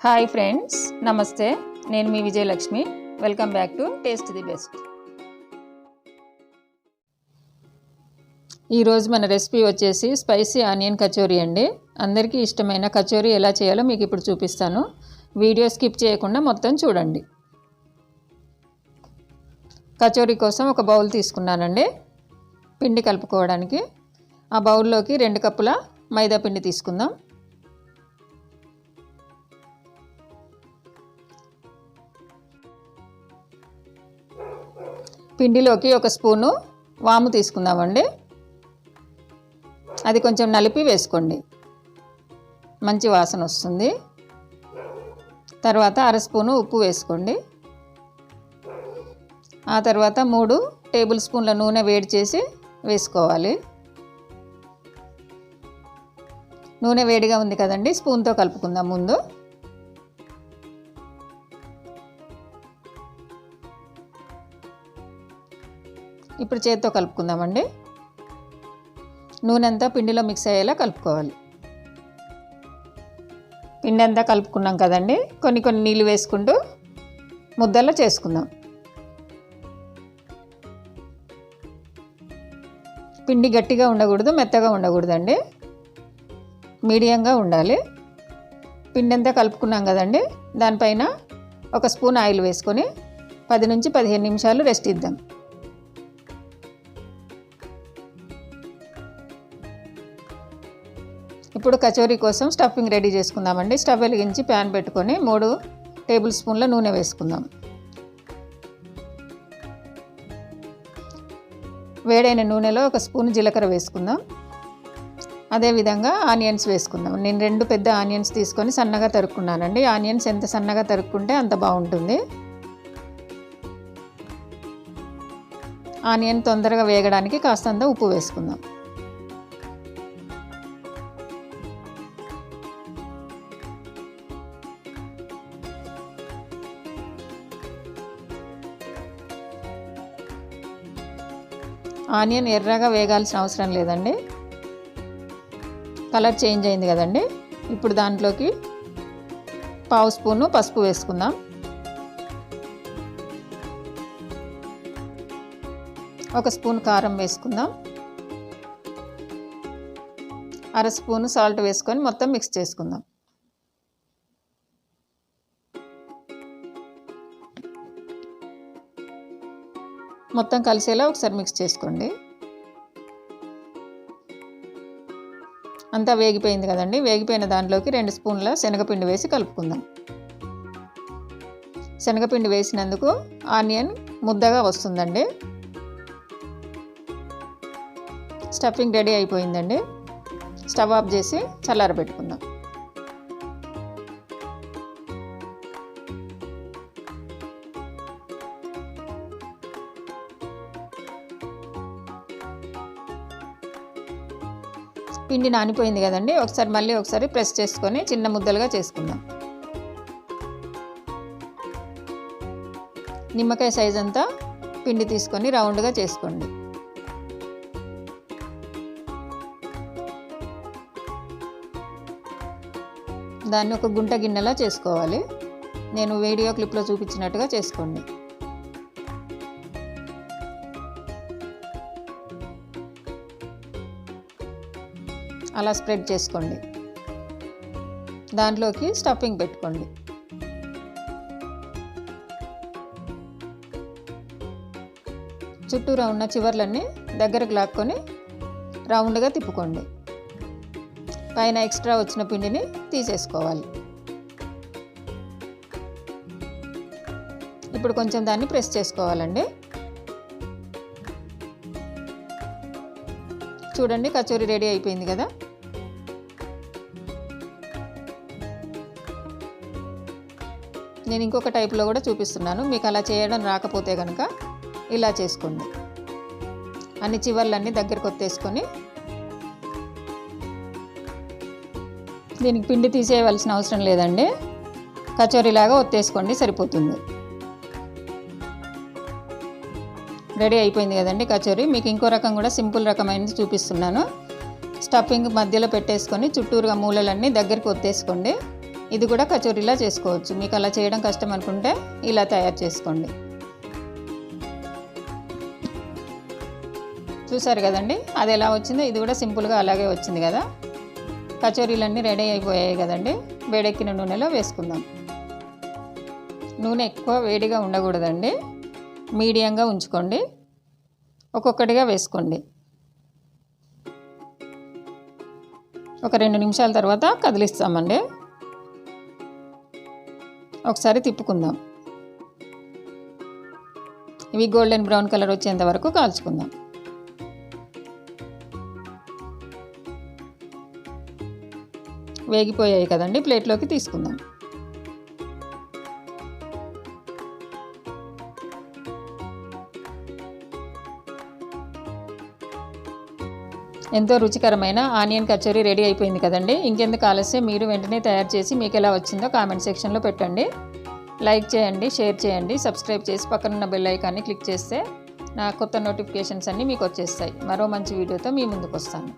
Hi friends, నమస్తే. నేను మీ Vijayalakshmi. Welcome back to taste the best. ఈరోజు మన రెసిపీ వచ్చేసి స్పైసీ ఆనియన్ కచోరీ అండి. అందరికీ ఇష్టమైన కచోరీ ఎలా చేయాలో మీకు ఇప్పుడు చూపిస్తాను. వీడియో స్కిప్ చేయకుండా మొత్తం చూడండి. కచోరీ కోసం ఒక బౌల్ తీసుకున్నానండి పిండి కలుపుకోవడానికి. ఆ బౌల్లోకి 2 కప్పుల మైదా పిండి తీసుకుందాం. పిండిలోకి 1 స్పూను వాము తీసుకుందామండి. అది కొంచెం నలిపి వేసుకోండి, మంచి వాసన వస్తుంది. తర్వాత 1/2 స్పూను ఉప్పు వేసుకోండి. ఆ తర్వాత 3 టేబుల్ స్పూన్ల నూనె వేడి చేసి వేసుకోవాలి. నూనె వేడిగా ఉంది కదండి, స్పూన్తో కలుపుకుందాం ముందు. ఇప్పుడు చేతితో కలుపుకుందామండి. నూనె అంతా పిండిలో మిక్స్ అయ్యేలా కలుపుకోవాలి. పిండి అంతా కలుపుకున్నాం కదండి, కొన్ని నీళ్ళు వేసుకుంటూ ముద్దలా చేసుకుందాం. పిండి గట్టిగా ఉండకూడదు, మెత్తగా ఉండకూడదండి, మీడియంగా ఉండాలి. పిండి అంతా కలుపుకున్నాం కదండి, దానిపైన 1 స్పూన్ ఆయిల్ వేసుకొని 10 నుంచి 15 నిమిషాలు రెస్ట్ ఇద్దాం. ఇప్పుడు కచోరీ కోసం స్టఫింగ్ రెడీ చేసుకుందామండి. స్టవ్ వెలిగించి ప్యాన్ పెట్టుకొని 3 టేబుల్ స్పూన్ల నూనె వేసుకుందాం. వేడైన నూనెలో 1 స్పూన్ జీలకర్ర వేసుకుందాం. అదేవిధంగా ఆనియన్స్ వేసుకుందాం. నేను 2 పెద్ద ఆనియన్స్ తీసుకొని సన్నగా తరుక్కున్నానండి. ఆనియన్స్ ఎంత సన్నగా తరుక్కుంటే అంత బాగుంటుంది. ఆనియన్ తొందరగా వేగడానికి కాస్తంత ఉప్పు వేసుకుందాం. ఆనియన్ ఎర్రగా వేగాల్సిన అవసరం లేదండి, కలర్ చేంజ్ అయింది కదండి. ఇప్పుడు దాంట్లోకి 1/2 స్పూను పసుపు వేసుకుందాం. 1 స్పూన్ కారం వేసుకుందాం. 1/2 స్పూను సాల్ట్ వేసుకొని మొత్తం మిక్స్ చేసుకుందాం. మొత్తం కలిసేలా ఒకసారి మిక్స్ చేసుకోండి. అంతా వేగిపోయింది కదండి. వేగిపోయిన దాంట్లోకి 2 స్పూన్ల శనగపిండి వేసి కలుపుకుందాం. శనగపిండి వేసినందుకు ఆనియన్ ముద్దగా వస్తుందండి. స్టఫింగ్ రెడీ అయిపోయిందండి. స్టవ్ ఆఫ్ చేసి చల్లారబెట్టుకుందాం. పిండి నానిపోయింది కదండి, మళ్ళీ ఒకసారి ప్రెస్ చేసుకొని చిన్న ముద్దలుగా చేసుకుందాం. నిమ్మకాయ సైజ్ అంతా పిండి తీసుకొని రౌండ్గా చేసుకోండి. దాన్ని ఒక గుంట గిన్నెలా చేసుకోవాలి. నేను వీడియో క్లిప్లో చూపించినట్టుగా చేసుకోండి. అలా స్ప్రెడ్ చేసుకోండి. దాంట్లోకి స్టఫింగ్ పెట్టుకోండి. చుట్టూరా ఉన్న చివర్లన్నీ దగ్గరకు లాక్కొని రౌండ్గా తిప్పుకోండి. పైన ఎక్స్ట్రా వచ్చిన పిండిని తీసేసుకోవాలి. ఇప్పుడు కొంచెం దాన్ని ప్రెస్ చేసుకోవాలండి. చూడండి, కచోరీ రెడీ అయిపోయింది కదా. నేను ఇంకొక టైప్లో కూడా చూపిస్తున్నాను. మీకు అలా చేయడం రాకపోతే కనుక ఇలా చేసుకోండి. అన్ని చివర్లన్నీ దగ్గరకు ఒత్తేసుకొని దీనికి పిండి తీసేయవలసిన అవసరం లేదండి. కచోరీలాగా ఒత్తేసుకోండి, సరిపోతుంది. రెడీ అయిపోయింది కదండి కచోరీ. మీకు ఇంకో రకం కూడా సింపుల్ రకమైనది చూపిస్తున్నాను. స్టఫింగ్ మధ్యలో పెట్టేసుకొని చుట్టూరుగా మూలలన్నీ దగ్గరికి ఒత్తేసుకోండి. ఇది కూడా కచోరీలా చేసుకోవచ్చు. మీకు అలా చేయడం కష్టం అనుకుంటే ఇలా తయారు చేసుకోండి. చూసారు కదండి అది ఎలా వచ్చిందో. ఇది కూడా సింపుల్గా అలాగే వచ్చింది కదా. కచోరీలన్నీ రెడీ అయిపోయాయి కదండి. వేడెక్కిన నూనెలో వేసుకుందాం. నూనె ఎక్కువ వేడిగా ఉండకూడదండి, మీడియంగా ఉంచుకోండి. ఒక్కొక్కటిగా వేసుకోండి. ఒక 2 నిమిషాల తర్వాత కదిలిస్తామండి. ఒకసారి తిప్పుకుందాం. ఇవి గోల్డెన్ బ్రౌన్ కలర్ వచ్చేంత వరకు కాల్చుకుందాం. వేగిపోయాయి కదండి, ప్లేట్లోకి తీసుకుందాం. ఎంతో రుచికరమైన ఆనియన్ కచోరీ రెడీ అయిపోయింది కదండి. ఇంకెందుకు ఆలస్యం, మీరు వెంటనే తయారు చేసి మీకు ఎలా వచ్చిందో కామెంట్ సెక్షన్లో పెట్టండి. లైక్ చేయండి, షేర్ చేయండి, సబ్స్క్రైబ్ చేసి పక్కనున్న బెల్ ఐకాన్ని క్లిక్ చేస్తే నా కొత్త నోటిఫికేషన్స్ అన్నీ మీకు వచ్చేస్తాయి. మరో మంచి వీడియోతో మీ ముందుకు వస్తాను.